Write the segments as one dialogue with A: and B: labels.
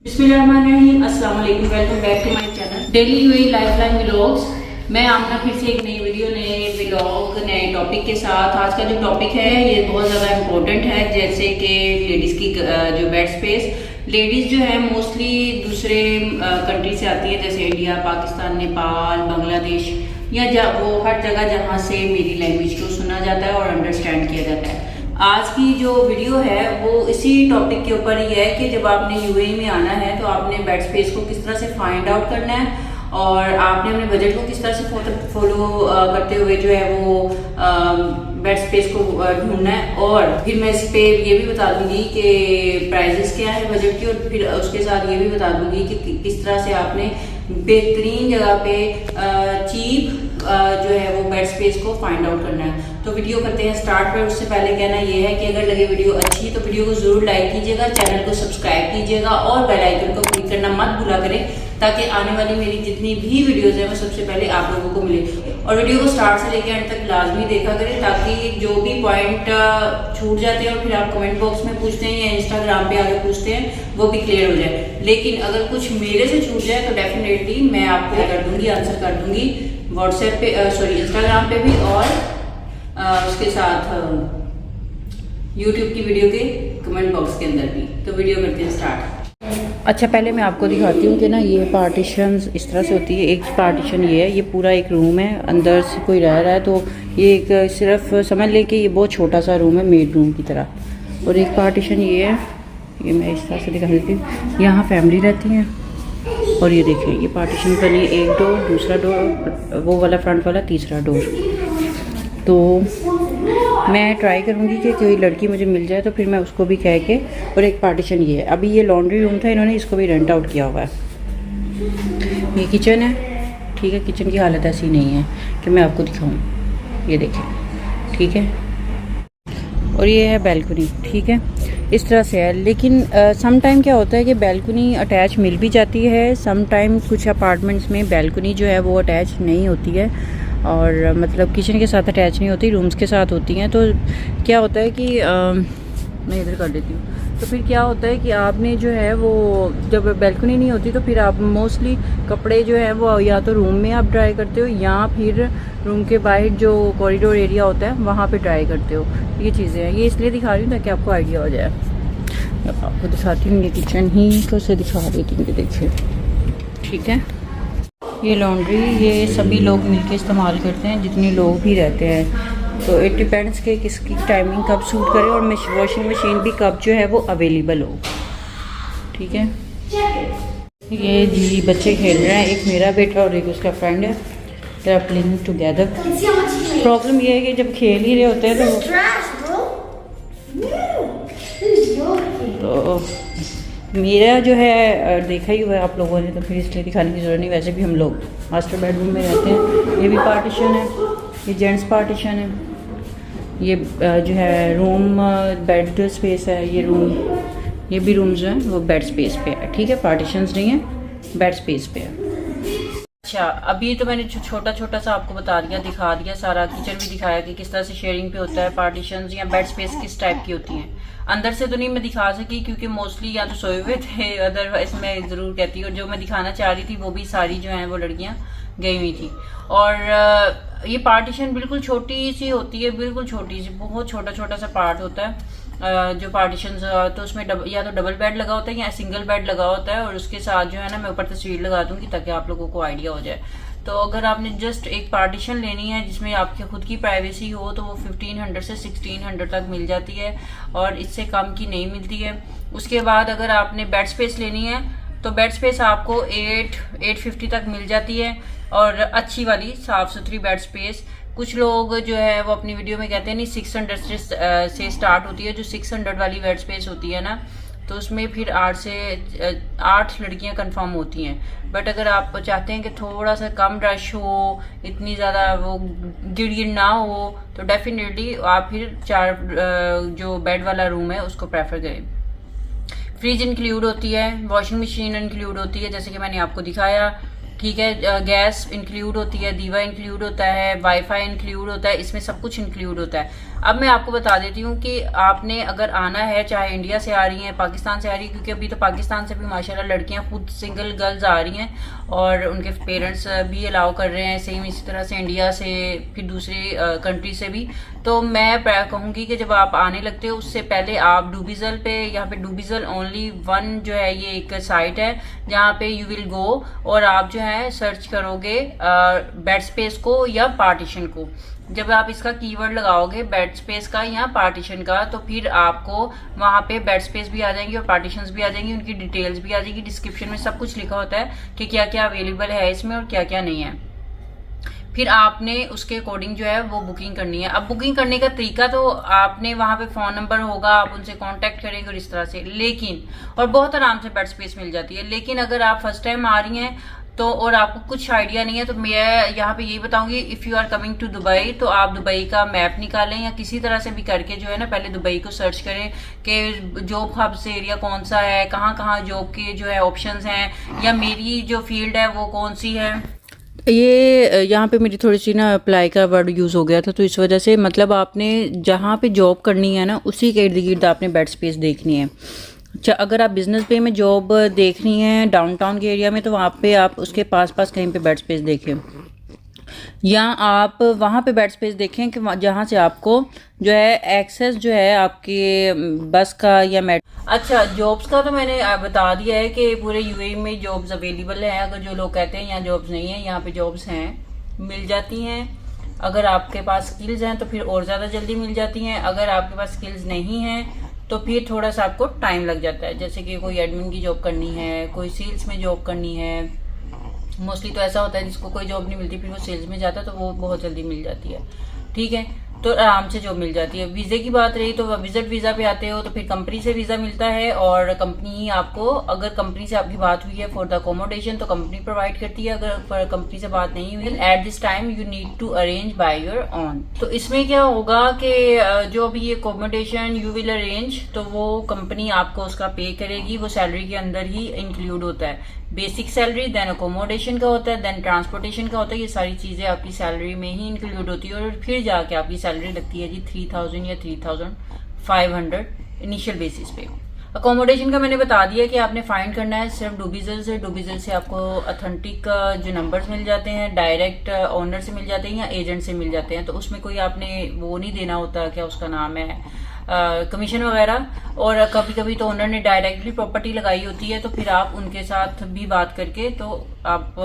A: बिस्मिल्लाहिर्रहमानिर्रहीम, अस्सलाम वालेकुम, welcome back to my channel daily UAE lifeline vlogs. मैं आमना फिर से एक नई वीडियो, नए व्लॉग, नए टॉपिक के साथ। आज का जो टॉपिक है ये बहुत ज़्यादा इम्पोर्टेंट है, जैसे कि लेडीज़ की जो बेड स्पेस। लेडीज़ जो है मोस्टली दूसरे कंट्री से आती है, जैसे इंडिया, पाकिस्तान, नेपाल, बांग्लादेश या वो हर जगह जहाँ से मेरी लैंग्वेज को सुना जाता है और अंडरस्टैंड किया जाता है। आज की जो वीडियो है वो इसी टॉपिक के ऊपर ही है कि जब आपने यूएई में आना है तो आपने बेड स्पेस को किस तरह से फाइंड आउट करना है और आपने अपने बजट को किस तरह से फॉलो करते हुए जो है वो बेड स्पेस को ढूंढना है। और फिर मैं इस पे ये भी बता दूंगी कि प्राइजेस क्या है बजट की, और फिर उसके साथ ये भी बता दूंगी कि किस तरह से आपने बेहतरीन जगह पे चीप जो है वो बेड स्पेस को फाइंड आउट करना है। तो वीडियो करते हैं स्टार्ट। पर उससे पहले कहना ये है कि अगर लगे वीडियो अच्छी तो वीडियो को जरूर लाइक कीजिएगा, चैनल को सब्सक्राइब कीजिएगा और बेल आइकन को क्लिक करना मत भूला करें, ताकि आने वाली मेरी जितनी भी वीडियोस है वो सबसे पहले आप लोगों को मिले। और वीडियो को स्टार्ट से लेकर एंड तक लाजमी देखा करें, ताकि जो भी पॉइंट छूट जाते हैं और फिर आप कमेंट बॉक्स में पूछते हैं या इंस्टाग्राम पे आगे पूछते हैं वो भी क्लियर हो जाए। लेकिन अगर कुछ मेरे से छूट जाए तो डेफिनेटली मैं आपको कर दूंगी, आंसर कर दूंगी व्हाट्सएप पे, इंस्टाग्राम पे भी, और उसके साथ यूट्यूब की वीडियो के कमेंट बॉक्स के अंदर भी। तो वीडियो करते हैं स्टार्ट। अच्छा, पहले मैं आपको दिखाती हूँ कि ना ये पार्टीशंस इस तरह से होती है। एक पार्टीशन ये है, ये पूरा एक रूम है, अंदर से कोई रह रहा है तो ये एक सिर्फ समझ लें कि ये बहुत छोटा सा रूम है, मेड रूम की तरह। और एक पार्टीशन ये है, ये मैं इस तरह से दिखा देती हूँ, यहाँ फैमिली रहती है। और ये देखिए ये पार्टीशन बनी, एक डोर, दूसरा डोर, वो वाला फ्रंट वाला, तीसरा डोर। तो मैं ट्राई करूँगी कि कोई लड़की मुझे मिल जाए तो फिर मैं उसको भी कह के। और एक पार्टीशन ये है, अभी ये लॉन्ड्री रूम था, इन्होंने इसको भी रेंट आउट किया हुआ है। ये किचन है, ठीक है, किचन की हालत ऐसी नहीं है कि मैं आपको दिखाऊँ, ये देखें, ठीक है। और ये है बैल्कनी, ठीक है, इस तरह से है। लेकिन सम टाइम क्या होता है कि बैल्कनी अटैच मिल भी जाती है, सम टाइम कुछ अपार्टमेंट्स में बैल्कनी जो है वो अटैच नहीं होती है, और मतलब किचन के साथ अटैच नहीं होती, रूम्स के साथ होती हैं। तो क्या होता है कि मैं इधर कर देती हूँ। तो फिर क्या होता है कि आपने जो है वो जब बैल्कनी नहीं होती तो फिर आप मोस्टली कपड़े जो है वो या तो रूम में आप ड्राई करते हो या फिर रूम के बाहर जो कॉरिडोर एरिया होता है वहाँ पे ड्राई करते हो। ये चीज़ें हैं, ये इसलिए दिखा रही हूँ ताकि आपको आइडिया हो जाए। अब आपको दिखाती हूँ, ये किचन ही को से दिखा देती हूँ, देखिए, ठीक है। ये लॉन्ड्री ये सभी लोग मिलके इस्तेमाल करते हैं, जितने लोग भी रहते हैं। तो इट डिपेंड्स कि किसकी टाइमिंग कब सूट करे और वॉशिंग मशीन भी कब जो है वो अवेलेबल हो, ठीक है। ये जी बच्चे खेल रहे हैं, एक मेरा बेटा और एक उसका फ्रेंड है, they are playing together. Problem ये है कि जब खेल ही रहे होते हैं तो मेरा जो है देखा ही हुआ है आप लोगों ने, तो फिर इसलिए दिखाने की ज़रूरत नहीं। वैसे भी हम लोग मास्टर बेडरूम में रहते हैं। ये भी पार्टीशन है, ये जेंट्स पार्टीशन है, ये जो है रूम बेड स्पेस है, ये रूम, ये भी रूम जो है वो बेड स्पेस पे है, ठीक है, पार्टीशंस नहीं है, बेड स्पेस पे है। अच्छा, अभी तो मैंने छोटा छोटा सा आपको बता दिया, दिखा दिया सारा, किचन भी दिखाया कि किस तरह से शेयरिंग पे होता है, पार्टीशंस या बेड स्पेस किस टाइप की होती हैं। अंदर से तो नहीं मैं दिखा सकी क्योंकि मोस्टली या तो सोए हुए थे, अदरवाइज मैं ज़रूर कहती हूँ। और जो मैं दिखाना चाह रही थी वो भी सारी जो हैं वो लड़कियाँ गई हुई थी। और ये पार्टीशन बिल्कुल छोटी सी होती है, बिल्कुल छोटी सी, बहुत छोटा छोटा सा पार्ट होता है जो पार्टीशन। तो उसमें या तो डबल बेड लगा होता है या सिंगल बेड लगा होता है। और उसके साथ जो है ना मैं ऊपर तस्वीर लगा दूंगी ताकि आप लोगों को आइडिया हो जाए। तो अगर आपने जस्ट एक पार्टीशन लेनी है जिसमें आपकी खुद की प्राइवेसी हो तो वो 1500 से 1600 तक मिल जाती है, और इससे कम की नहीं मिलती है। उसके बाद अगर आपने बेड स्पेस लेनी है तो बेड स्पेस आपको 850 तक मिल जाती है, और अच्छी वाली साफ सुथरी बेड स्पेस। कुछ लोग जो है वो अपनी वीडियो में कहते हैं नहीं 600 से स्टार्ट होती है, जो 600 वाली बेड स्पेस होती है ना, तो उसमें फिर 8 लड़कियां कंफर्म होती हैं। बट अगर आप चाहते हैं कि थोड़ा सा कम रश हो, इतनी ज़्यादा वो गिड़गिड़ ना हो, तो डेफिनेटली आप फिर 4 जो बेड वाला रूम है उसको प्रेफर करें। फ्रिज इंक्लूड होती है, वॉशिंग मशीन इंक्लूड होती है जैसे कि मैंने आपको दिखाया, ठीक है। गैस इंक्लूड होती है, दीवा इंक्लूड होता है, वाईफाई इंक्लूड होता है, इसमें सब कुछ इंक्लूड होता है। अब मैं आपको बता देती हूँ कि आपने अगर आना है, चाहे इंडिया से आ रही हैं, पाकिस्तान से आ रही है, क्योंकि अभी तो पाकिस्तान से भी माशाल्लाह लड़कियां खुद सिंगल गर्ल्स आ रही हैं और उनके पेरेंट्स भी अलाउ कर रहे हैं, सेम इसी तरह से इंडिया से, फिर दूसरी कंट्री से भी। तो मैं कहूँगी कि जब आप आने लगते हो उससे पहले आप डूबिजल पे, यहाँ पे डूबिजल ओनली वन जो है ये एक साइट है जहाँ पे यू विल गो और आप जो है सर्च करोगे बेड स्पेस को या पार्टीशन को। जब आप इसका कीवर्ड लगाओगे बेड स्पेस का या पार्टीशन का, तो फिर आपको वहां पे बेड स्पेस भी आ जाएंगी और पार्टीशंस भी आ जाएंगी, उनकी डिटेल्स भी आ जाएगी। डिस्क्रिप्शन में सब कुछ लिखा होता है कि क्या क्या अवेलेबल है इसमें और क्या क्या नहीं है। फिर आपने उसके अकॉर्डिंग जो है वो बुकिंग करनी है। अब बुकिंग करने का तरीका तो आपने वहां पे फोन नंबर होगा, आप उनसे कांटेक्ट करेंगे और इस तरह से, लेकिन और बहुत आराम से बेड स्पेस मिल जाती है। लेकिन अगर आप फर्स्ट टाइम आ रही हैं तो और आपको कुछ आइडिया नहीं है, तो मैं यहाँ पे यही बताऊंगी, if you are coming to Dubai तो आप दुबई का मैप निकालें या किसी तरह से भी करके जो है ना पहले दुबई को सर्च करें कि जॉब हब्स एरिया कौन सा है, कहाँ कहाँ जॉब के जो है ऑप्शंस हैं, या मेरी जो फील्ड है वो कौन सी है। ये यहाँ पे मेरी थोड़ी सी ना अप्लाई का वर्ड यूज़ हो गया था, तो इस वजह से मतलब आपने जहाँ पे जॉब करनी है ना उसी के इर्द गिर्द आपने बेड स्पेस देखनी है। अगर आप बिजनेस पे में जॉब देखनी है डाउनटाउन के एरिया में, तो वहाँ पे आप उसके पास पास कहीं पे बेड स्पेस देखें, या आप वहाँ पे बेड स्पेस देखें कि जहाँ से आपको जो है एक्सेस जो है आपके बस का या अच्छा जॉब्स का तो मैंने बता दिया है कि पूरे यूएई में जॉब्स अवेलेबल है। अगर जो लोग कहते हैं यहाँ जॉब्स नहीं है, यहाँ पे जॉब्स हैं, मिल जाती हैं। अगर आपके पास स्किल्स हैं तो फिर और ज़्यादा जल्दी मिल जाती हैं। अगर आपके पास स्किल्स नहीं हैं तो फिर थोड़ा सा आपको टाइम लग जाता है। जैसे कि कोई एडमिन की जॉब करनी है, कोई सेल्स में जॉब करनी है, मोस्टली तो ऐसा होता है जिसको कोई जॉब नहीं मिलती फिर वो सेल्स में जाता है, तो वो बहुत जल्दी मिल जाती है। ठीक है, तो आराम से जॉब मिल जाती है। वीज़े की बात रही तो विजिट वीज़ा पे आते हो तो फिर कंपनी से वीज़ा मिलता है और कंपनी ही आपको, अगर कंपनी से आपकी बात हुई है फॉर द अकोमोडेशन तो कंपनी प्रोवाइड करती है। अगर कंपनी से बात नहीं हुई, at this time you need to arrange by your own. तो इसमें क्या होगा कि जो भी ये अकोमोडेशन यू विल अरेंज, तो वो कंपनी आपको उसका पे करेगी, वो सैलरी के अंदर ही इंक्लूड होता है। बेसिक सैलरी, देन अकोमोडेशन का होता है, देन ट्रांसपोर्टेशन का होता है। ये सारी चीजें आपकी सैलरी में ही इंक्लूड होती है और फिर जाके आपकी सैलरी लगती है जी 3000 या 3500 इनिशियल बेसिस पे। अकोमोडेशन का मैंने बता दिया कि आपने फाइंड करना है सिर्फ डूबिजल से। डूबिजल से आपको ऑथेंटिक जो नंबर्स मिल जाते हैं, डायरेक्ट ओनर से मिल जाते हैं या एजेंट से मिल जाते हैं, तो उसमें कोई आपने वो नहीं देना होता, क्या उसका नाम है, कमीशन वगैरह। और कभी कभी तो ओनर ने डायरेक्टली प्रॉपर्टी लगाई होती है, तो फिर आप उनके साथ भी बात करके तो आप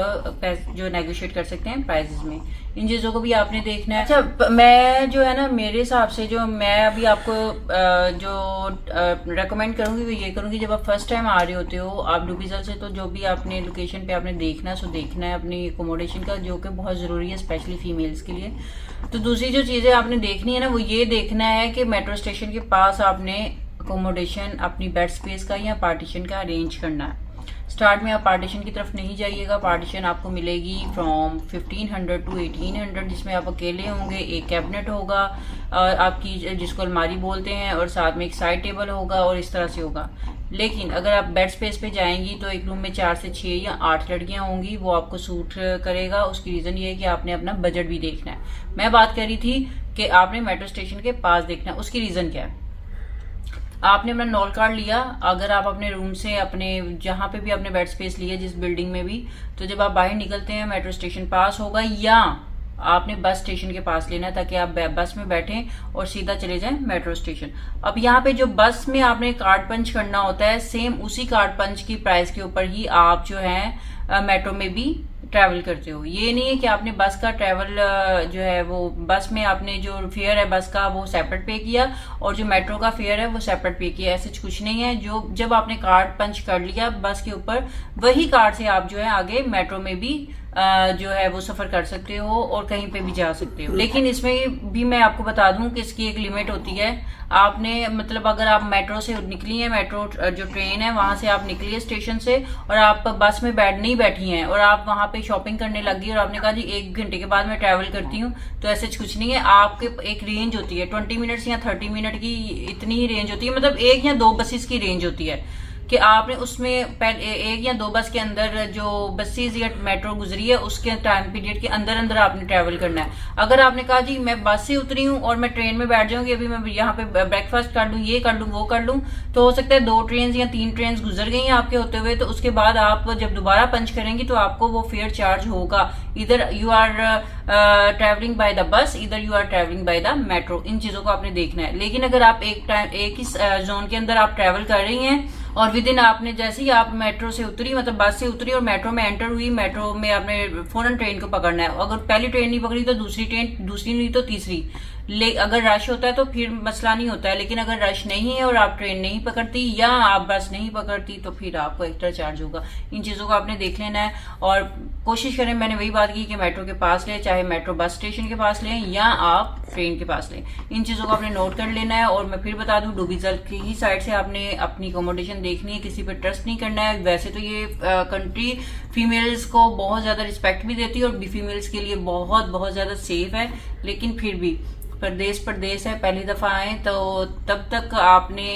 A: जो नेगोशिएट कर सकते हैं प्राइसेस में। इन चीज़ों को भी आपने देखना है। अच्छा, मैं जो है ना मेरे हिसाब से जो मैं अभी आपको जो रेकमेंड करूंगी वो ये करूंगी, जब आप फर्स्ट टाइम आ रहे होते हो आप डूबिजल से, तो जो भी आपने लोकेशन पे आपने देखना है सो देखना है अपनी अकोमोडेशन का, जो कि बहुत ज़रूरी है स्पेशली फीमेल्स के लिए। तो दूसरी जो चीज़ें आपने देखनी है ना वो ये देखना है कि मेट्रो स्टेशन के पास आपने अकोमोडेशन अपनी बेड स्पेस का या पार्टीशन का अरेंज करना है। स्टार्ट में आप पार्टीशन की तरफ नहीं जाइएगा। पार्टीशन आपको मिलेगी फ्रॉम 1500 टू 1800, जिसमें आप अकेले होंगे, एक कैबिनेट होगा आपकी जिसको अलमारी बोलते हैं, और साथ में एक साइड टेबल होगा और इस तरह से होगा। लेकिन अगर आप बेड स्पेस पे जाएंगी तो एक रूम में 4 से 6 या 8 लड़कियां होंगी, वो आपको सूट करेगा। उसकी रीज़न ये है कि आपने अपना बजट भी देखना है। मैं बात कर रही थी कि आपने मेट्रो स्टेशन के पास देखना है। उसकी रीज़न क्या है, आपने अपना नॉल कार्ड लिया, अगर आप अपने रूम से अपने जहां पे भी आपने बेड स्पेस लिया जिस बिल्डिंग में भी, तो जब आप बाहर निकलते हैं मेट्रो स्टेशन पास होगा, या आपने बस स्टेशन के पास लेना है ताकि आप बस में बैठें और सीधा चले जाएं मेट्रो स्टेशन। अब यहाँ पे जो बस में आपने कार्ड पंच करना होता है, सेम उसी कार्ड पंच की प्राइस के ऊपर ही आप जो है मेट्रो में भी ट्रैवल करते हो। ये नहीं है कि आपने बस का ट्रैवल जो है वो बस में आपने जो फेयर है बस का वो सेपरेट पे किया और जो मेट्रो का फेयर है वो सेपरेट पे किया, ऐसे कुछ नहीं है। जो जब आपने कार्ड पंच कर लिया बस के ऊपर, वही कार्ड से आप जो है आगे मेट्रो में भी जो है वो सफर कर सकते हो और कहीं पे भी जा सकते हो। लेकिन इसमें भी मैं आपको बता दूं कि इसकी एक लिमिट होती है। आपने मतलब अगर आप मेट्रो से निकली है, मेट्रो जो ट्रेन है वहां से आप निकली है स्टेशन से और आप बस में नहीं बैठी हैं और आप वहां पे शॉपिंग करने लगी और आपने कहा जी 1 घंटे के बाद मैं ट्रैवल करती हूँ, तो ऐसे कुछ नहीं है। आपके एक रेंज होती है 20 मिनट्स या 30 मिनट की, इतनी ही रेंज होती है, मतलब 1 या 2 बसेस की रेंज होती है। कि आपने उसमें एक या 2 बस के अंदर जो बसेज या मेट्रो गुजरी है उसके टाइम पीरियड के अंदर अंदर आपने ट्रैवल करना है। अगर आपने कहा जी मैं बस से उतरी हूँ और मैं ट्रेन में बैठ जाऊंगी, अभी मैं यहाँ पे ब्रेकफास्ट कर लूँ, ये कर लूँ, वो कर लूँ, तो हो सकता है 2 ट्रेन या 3 ट्रेन गुजर गई हैं आपके होते हुए, तो उसके बाद आप जब दोबारा पंच करेंगी तो आपको वो फेयर चार्ज होगा। इधर you are travelling by the bus, इधर you are travelling by the metro. इन चीजों को आपने देखना है। लेकिन अगर आप एक ही जोन के अंदर आप ट्रैवल कर रही हैं और विद इन आपने जैसे ही आप मेट्रो से उतरी, मतलब बस से उतरी और मेट्रो में एंटर हुई, मेट्रो में आपने फौरन ट्रेन को पकड़ना है। अगर पहली ट्रेन नहीं पकड़ी तो दूसरी ट्रेन, दूसरी नहीं तो तीसरी। अगर रश होता है तो फिर मसला नहीं होता है, लेकिन अगर रश नहीं है और आप ट्रेन नहीं पकड़ती या आप बस नहीं पकड़ती तो फिर आपको एक्स्ट्रा चार्ज होगा। इन चीजों को आपने देख लेना है और कोशिश करें, मैंने वही बात की कि मेट्रो के पास लें, चाहे मेट्रो बस स्टेशन के पास लें या आप ट्रेन के पास लें। इन चीजों को आपने नोट कर लेना है। और मैं फिर बता दूं, डूबीजल की ही साइड से आपने अपनी अकोमोडेशन देखनी है, किसी पे ट्रस्ट नहीं करना है। वैसे तो ये कंट्री फीमेल्स को बहुत ज्यादा रिस्पेक्ट भी देती है और फीमेल्स के लिए बहुत बहुत ज्यादा सेफ है, लेकिन फिर भी परदेश है, पहली दफा आए तो तब तक आपने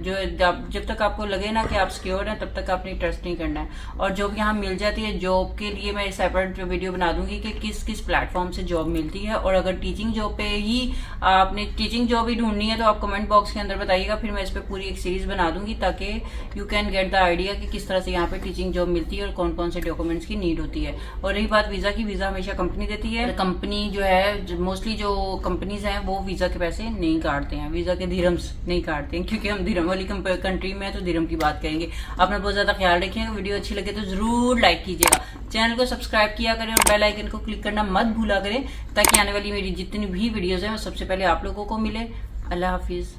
A: जब तक आपको लगे ना कि आप सिक्योर हैं तब तक आपने ट्रस्ट नहीं करना है। और जॉब यहाँ मिल जाती है, जॉब के लिए मैं सेपरेट वीडियो बना दूंगी कि किस किस प्लेटफॉर्म से जॉब मिलती है। और अगर टीचिंग जॉब पे ही आपने टीचिंग जॉब ही ढूंढनी है तो आप कमेंट बॉक्स के अंदर बताइएगा, फिर मैं इस पर पूरी एक सीरीज बना दूंगी ताकि you can get the idea कि किस तरह से यहाँ पे टीचिंग जॉब मिलती है और कौन कौन से डॉक्यूमेंट्स की नीड होती है। और रही बात वीजा की, वीजा हमेशा कंपनी देती है। कंपनी जो है मोस्टली जो कंपनीज हैं वो वीजा के पैसे नहीं काटते हैं, वीजा के दिरहम्स नहीं काटते हैं, क्योंकि हम दिरहम वाली कंट्री में है तो दिरहम की बात करेंगे। अपना बहुत ज्यादा ख्याल रखिएगा। वीडियो अच्छी लगे तो जरूर लाइक कीजिएगा, चैनल को सब्सक्राइब किया करें और बेल आइकन को क्लिक करना मत भूला करें ताकि आने वाली मेरी जितनी भी वीडियोज हैं वो सबसे पहले आप लोगों को मिले। अल्लाह हाफिज।